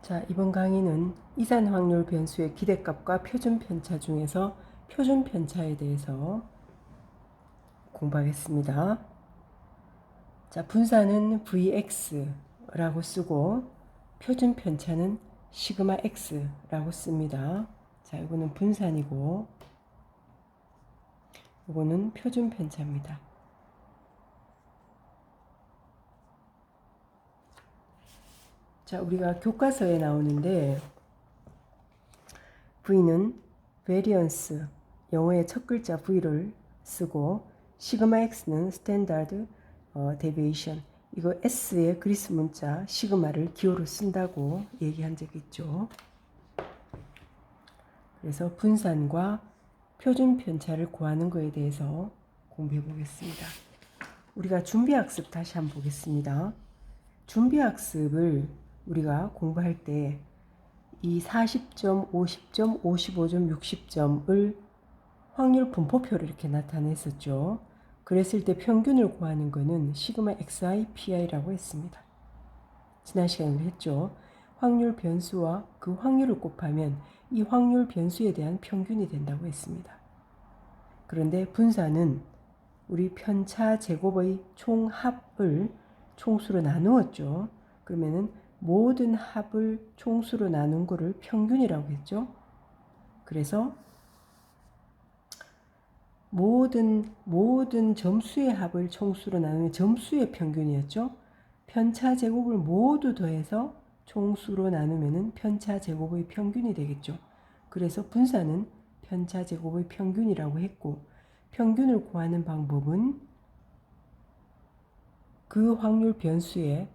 자, 이번 강의는 이산 확률 변수의 기대값과 표준 편차 중에서 표준 편차에 대해서 공부하겠습니다. 자, 분산은 Vx라고 쓰고 표준 편차는 시그마 x라고 씁니다. 자, 이거는 분산이고 이거는 표준 편차입니다. 자, 우리가 교과서에 나오는데 V는 variance, 영어의 첫 글자 V를 쓰고 시그마 X는 standard deviation, 이거 S의 그리스 문자 시그마를 기호로 쓴다고 얘기한 적이 있죠. 그래서 분산과 표준 편차를 구하는 것에 대해서 공부해 보겠습니다. 우리가 준비학습 다시 한번 보겠습니다. 준비학습을 우리가 공부할 때 이 40점, 50점, 55점, 60점을 확률 분포표로 이렇게 나타냈었죠. 그랬을 때 평균을 구하는 것은 시그마 xi, pi라고 했습니다. 지난 시간에 했죠. 확률 변수와 그 확률을 곱하면 이 확률 변수에 대한 평균이 된다고 했습니다. 그런데 분산은 우리 편차 제곱의 총합을 총수로 나누었죠. 그러면은 모든 합을 총수로 나눈 거를 평균이라고 했죠. 그래서 모든 점수의 합을 총수로 나누면 점수의 평균이었죠. 편차 제곱을 모두 더해서 총수로 나누면은 편차 제곱의 평균이 되겠죠. 그래서 분산은 편차 제곱의 평균이라고 했고, 평균을 구하는 방법은 그 확률 변수에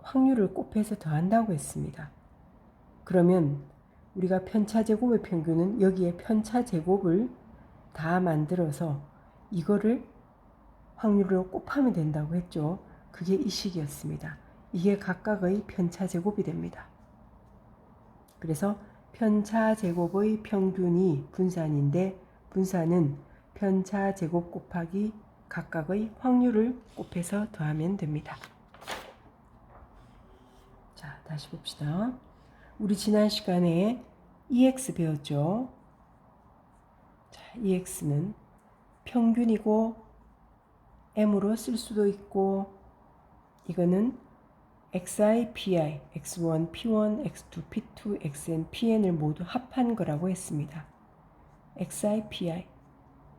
확률을 곱해서 더한다고 했습니다. 그러면 우리가 편차 제곱의 평균은 여기에 편차 제곱을 다 만들어서 이거를 확률로 곱하면 된다고 했죠. 그게 이 식이었습니다. 이게 각각의 편차 제곱이 됩니다. 그래서 편차 제곱의 평균이 분산인데 분산은 편차 제곱 곱하기 각각의 확률을 곱해서 더하면 됩니다. 자, 다시 봅시다. 우리 지난 시간에 EX 배웠죠. 자, EX는 평균이고 M으로 쓸 수도 있고 이거는 XI, PI, X1, P1, X2, P2, XN, PN을 모두 합한 거라고 했습니다. XI, PI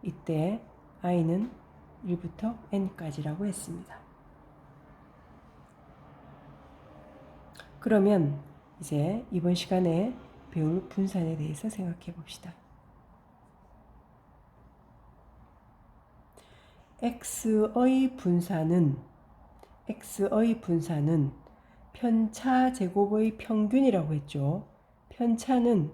이때 I는 1부터 N까지라고 했습니다. 그러면 이제 이번 시간에 배울 분산에 대해서 생각해 봅시다. X의 분산은 편차 제곱의 평균이라고 했죠. 편차는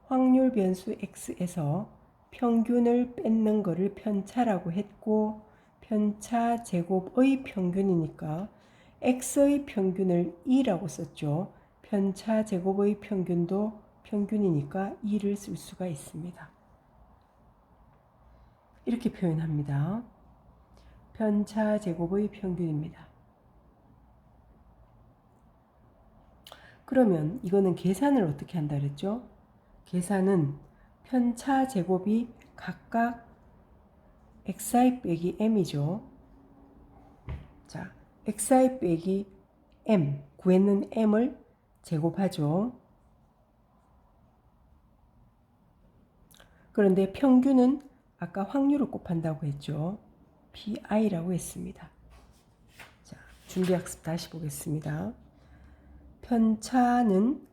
확률 변수 X에서 평균을 뺏는 것을 편차라고 했고 편차 제곱의 평균이니까 X의 평균을 2라고 썼죠. 편차 제곱의 평균도 평균이니까 2를 쓸 수가 있습니다. 이렇게 표현합니다. 편차 제곱의 평균입니다. 그러면 이거는 계산을 어떻게 한다 그랬죠? 계산은 편차 제곱이 각각 xi 빼기 m이죠. 자, xi 빼기 m, 구했는 m을 제곱하죠. 그런데 평균은 아까 확률을 곱한다고 했죠. pi라고 했습니다. 자, 준비학습 다시 보겠습니다. 편차는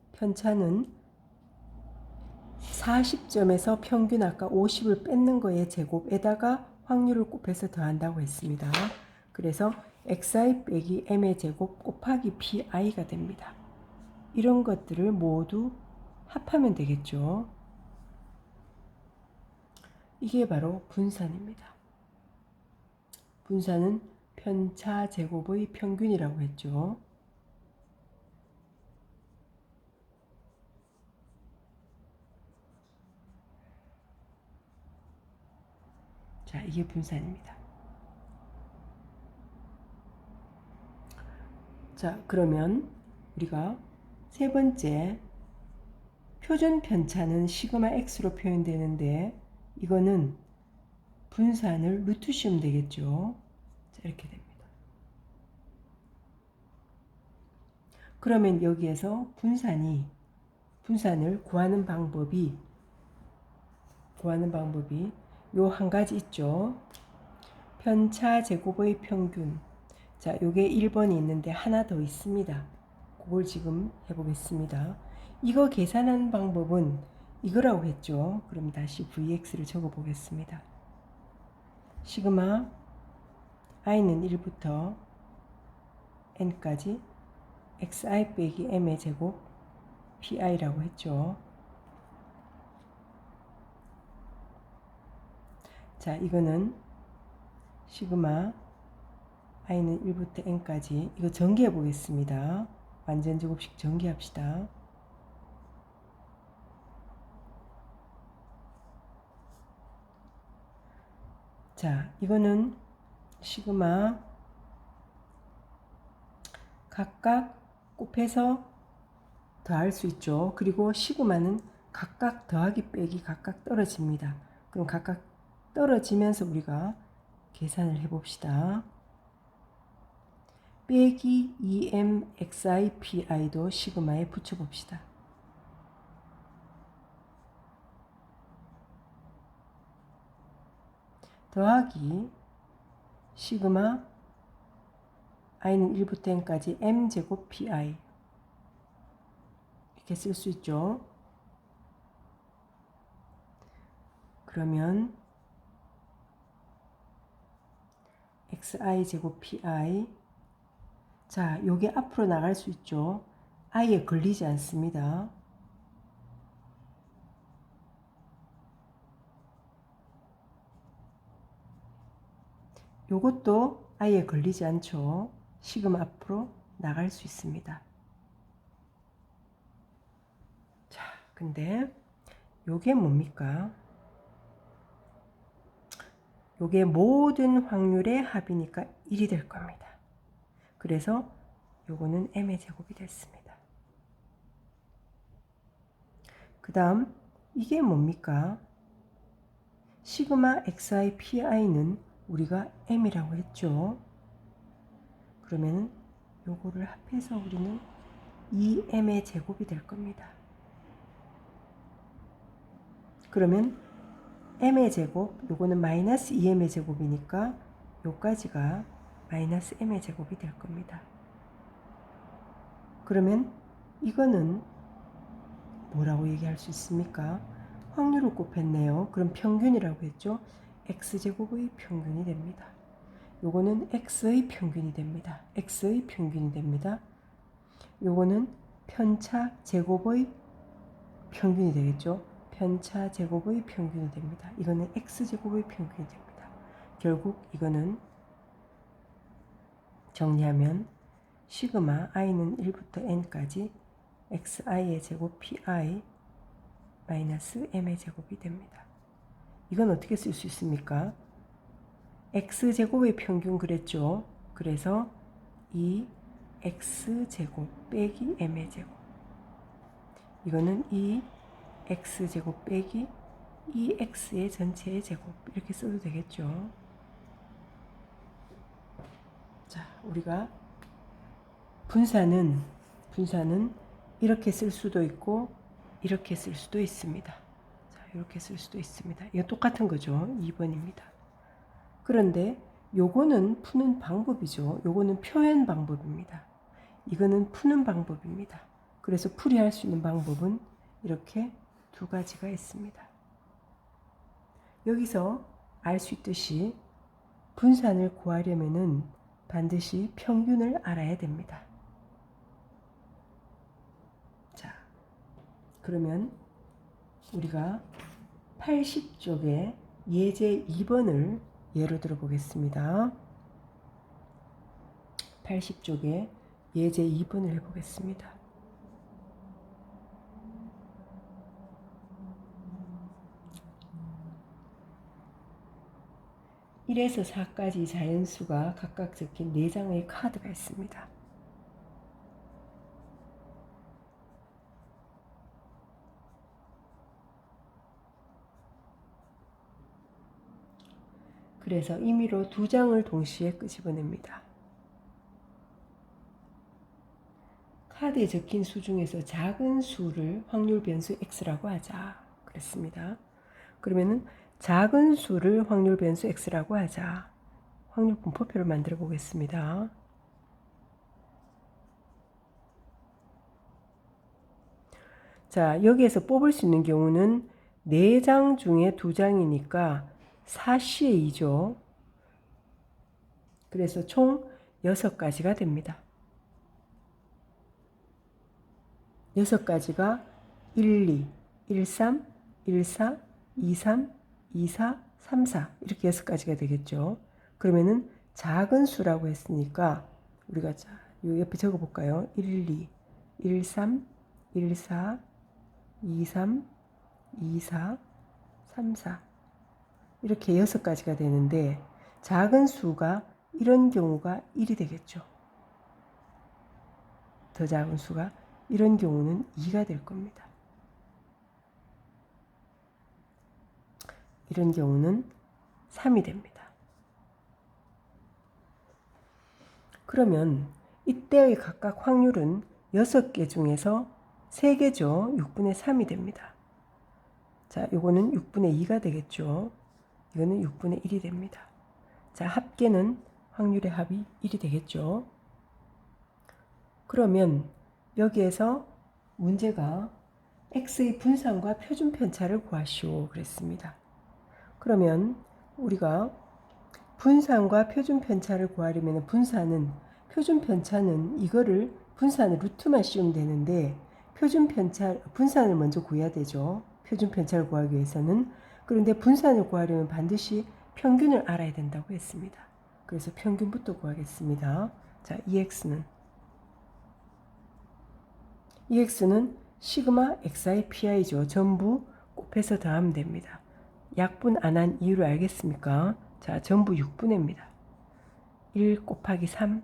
40점에서 평균 아까 50을 뺏는 거의 제곱에다가 확률을 곱해서 더한다고 했습니다. 그래서 xi 빼기 m의 제곱 곱하기 pi가 됩니다. 이런 것들을 모두 합하면 되겠죠. 이게 바로 분산입니다. 분산은 편차 제곱의 평균이라고 했죠. 자, 이게 분산입니다. 자, 그러면 우리가 세 번째, 표준 편차는 시그마 x로 표현되는데 이거는 분산을 루트 씌우면 되겠죠. 자, 이렇게 됩니다. 그러면 여기에서 분산을 구하는 방법이 요 한 가지 있죠. 편차 제곱의 평균. 자, 요게 1번이 있는데 하나 더 있습니다. 그걸 지금 해보겠습니다. 이거 계산하는 방법은 이거라고 했죠. 그럼 다시 Vx를 적어 보겠습니다. 시그마 i는 1부터 n까지 xi 빼기 m의 제곱 pi라고 했죠. 자, 이거는 시그마 i는 1부터 n까지 이거 전개해 보겠습니다. 완전 제곱식 전개합시다. 자, 이거는 시그마 각각 곱해서 더할 수 있죠. 그리고 시그마는 각각 더하기 빼기 각각 떨어집니다. 그럼 각각 떨어지면서 우리가 계산을 해봅시다. 빼기 2mxipi도 시그마에 붙여봅시다. 더하기 시그마 i는 1부터 n까지 m제곱 pi 이렇게 쓸 수 있죠. 그러면 xi 제곱 pi 자, 요게 앞으로 나갈 수 있죠. i에 걸리지 않습니다. 요것도 i에 걸리지 않죠. 시그마 앞으로 나갈 수 있습니다. 자, 근데 요게 뭡니까? 요게 모든 확률의 합이니까 1이 될 겁니다. 그래서 요거는 m의 제곱이 됐습니다. 그 다음 이게 뭡니까? 시그마 xi pi는 우리가 m이라고 했죠. 그러면 요거를 합해서 우리는 2m의 제곱이 될 겁니다. 그러면 m의 제곱, 요거는 마이너스 2m의 제곱이니까 요까지가 마이너스 m의 제곱이 될 겁니다. 그러면 이거는 뭐라고 얘기할 수 있습니까? 확률을 곱했네요. 그럼 평균이라고 했죠. x제곱의 평균이 됩니다. 요거는 x의 평균이 됩니다. x의 평균이 됩니다. 요거는 편차 제곱의 평균이 되겠죠. 편차 제곱의 평균이 됩니다. 이거는 x제곱의 평균이 됩니다. 결국 이거는 정리하면 시그마 i는 1부터 n까지 xi의 제곱 pi 마이너스 m의 제곱이 됩니다. 이건 어떻게 쓸 수 있습니까? x제곱의 평균 그랬죠. 그래서 이 x제곱 빼기 m의 제곱 이거는 이 x제곱 빼기 이 x의 전체의 제곱 이렇게 써도 되겠죠. 자, 우리가 분산은 이렇게 쓸 수도 있고 이렇게 쓸 수도 있습니다. 자, 이렇게 쓸 수도 있습니다. 이거 똑같은 거죠. 2번입니다. 그런데 요거는 푸는 방법이죠. 요거는 표현 방법입니다. 이거는 푸는 방법입니다. 그래서 풀이할 수 있는 방법은 이렇게 두 가지가 있습니다. 여기서 알 수 있듯이 분산을 구하려면은 반드시 평균을 알아야 됩니다. 자, 그러면 우리가 80쪽에 예제 2번을 예로 들어 보겠습니다. 80쪽에 예제 2번을 해보겠습니다. 1에서 4까지 자연수가 각각 적힌 4장의 카드가 있습니다. 그래서 임의로 두 장을 동시에 끄집어냅니다. 카드에 적힌 수 중에서 작은 수를 확률 변수 x라고 하자 그랬습니다. 그러면은 작은 수를 확률 변수 x라고 하자. 확률 분포표를 만들어 보겠습니다. 자, 여기에서 뽑을 수 있는 경우는 4장 중에 2장이니까 4C의 2죠. 그래서 총 6가지가 됩니다. 6가지가 1, 2, 1, 3, 1, 4, 2, 3, 2, 4, 3, 4 이렇게 6가지가 되겠죠. 그러면은 작은 수라고 했으니까 우리가 자, 요 옆에 적어 볼까요? 1, 2, 1, 3, 1, 4, 2, 3, 2, 4, 3, 4 이렇게 6가지가 되는데 작은 수가 이런 경우가 1이 되겠죠. 더 작은 수가 이런 경우는 2가 될 겁니다. 이런 경우는 3이 됩니다. 그러면 이때의 각각 확률은 6개 중에서 3개죠. 6분의 3이 됩니다. 자, 요거는 6분의 2가 되겠죠. 이거는 6분의 1이 됩니다. 자, 합계는 확률의 합이 1이 되겠죠. 그러면 여기에서 문제가 x의 분산과 표준 편차를 구하시오 그랬습니다. 그러면 우리가 분산과 표준 편차를 구하려면 분산은 표준 편차는 이거를 분산을 루트만 씌우면 되는데 표준 편차 분산을 먼저 구해야 되죠. 표준 편차를 구하기 위해서는. 그런데 분산을 구하려면 반드시 평균을 알아야 된다고 했습니다. 그래서 평균부터 구하겠습니다. 자, EX는 시그마 xi pi죠. 전부 곱해서 더하면 됩니다. 약분 안 한 이유를 알겠습니까? 자, 전부 6분의입니다. 1 곱하기 3,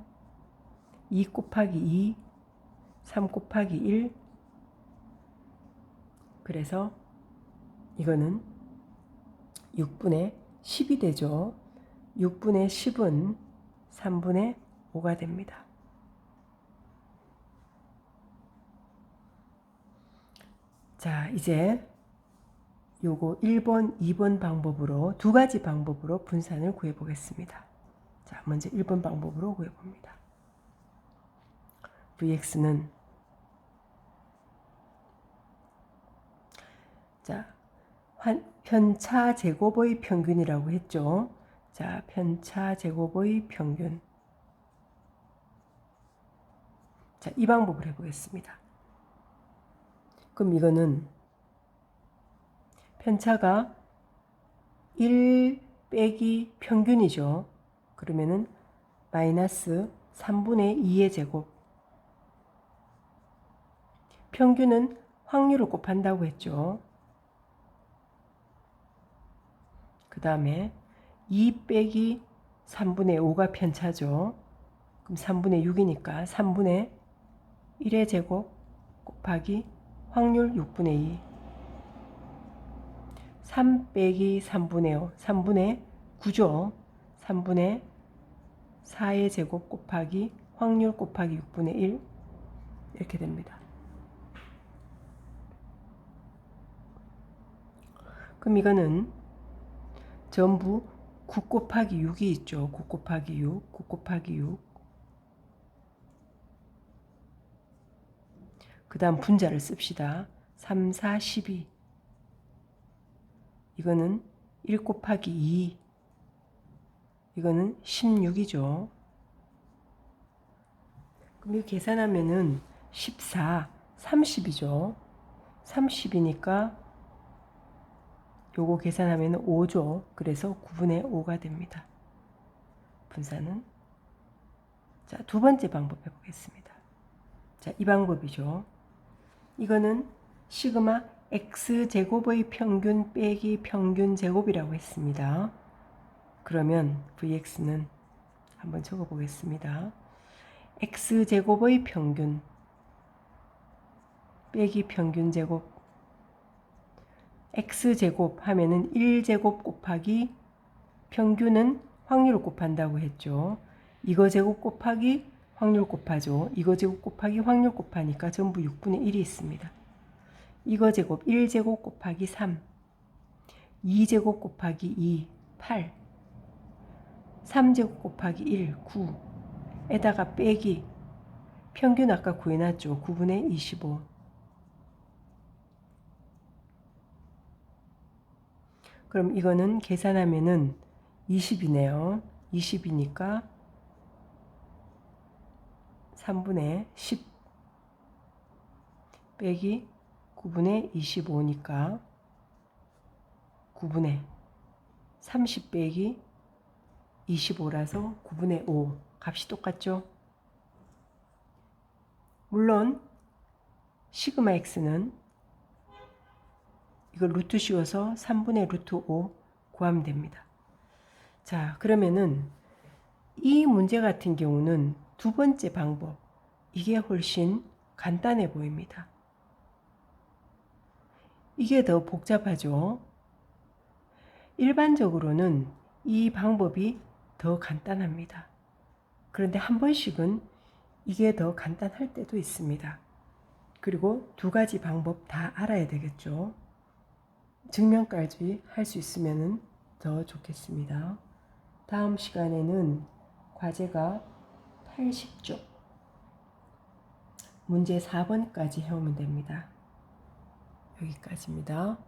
2 곱하기 2, 3 곱하기 1. 그래서 이거는 6분의 10이 되죠. 6분의 10은 3분의 5가 됩니다. 자, 이제 요거 1번, 2번 방법으로 두 가지 방법으로 분산을 구해 보겠습니다. 자, 먼저 1번 방법으로 구해 봅니다. Vx는 자, 편차 제곱의 평균이라고 했죠. 자, 편차 제곱의 평균. 자, 이 방법을 해보겠습니다. 그럼 이거는 편차가 1 빼기 평균이죠. 그러면은 마이너스 3분의 2의 제곱. 평균은 확률을 곱한다고 했죠. 그 다음에 2 빼기 3분의 5가 편차죠. 그럼 3분의 6이니까 3분의 1의 제곱 곱하기 확률 6분의 2. 3 빼기 3분의 5, 3분의 9죠. 3분의 4의 제곱 곱하기 확률 곱하기 6분의 1 이렇게 됩니다. 그럼 이거는 전부 9 곱하기 6이 있죠. 9 곱하기 6, 9 곱하기 6. 그 다음 분자를 씁시다. 3, 4, 12. 이거는 1 곱하기 2. 이거는 16이죠. 그럼 이거 계산하면은 14, 30이죠. 30이니까 요거 계산하면 5죠. 그래서 9분의 5가 됩니다. 분산은. 자, 두 번째 방법 해보겠습니다. 자, 이 방법이죠. 이거는 시그마 x제곱의 평균 빼기 평균 제곱이라고 했습니다. 그러면 Vx는 한번 적어보겠습니다. x제곱의 평균 빼기 평균 제곱. x제곱 하면은 1제곱 곱하기 평균은 확률을 곱한다고 했죠. 이거 제곱 곱하기 확률 곱하죠. 이거 제곱 곱하기 확률 곱하니까 전부 6분의 1이 있습니다. 이거 제곱 1제곱 곱하기 3, 2제곱 곱하기 2, 8, 3제곱 곱하기 1, 9 에다가 빼기 평균 아까 구해놨죠. 9분의 25. 그럼 이거는 계산하면은 20이네요. 20이니까 3분의 10 빼기 9분의 25니까 9분의 30 빼기 25라서 9분의 5 값이 똑같죠? 물론 시그마 x는 이걸 루트 씌워서 3분의 루트 5 구하면 됩니다. 자, 그러면은 이 문제 같은 경우는 두 번째 방법, 이게 훨씬 간단해 보입니다. 이게 더 복잡하죠. 일반적으로는 이 방법이 더 간단합니다. 그런데 한 번씩은 이게 더 간단할 때도 있습니다. 그리고 두 가지 방법 다 알아야 되겠죠. 증명까지 할 수 있으면 더 좋겠습니다. 다음 시간에는 과제가 80쪽 문제 4번까지 해오면 됩니다. 여기까지입니다.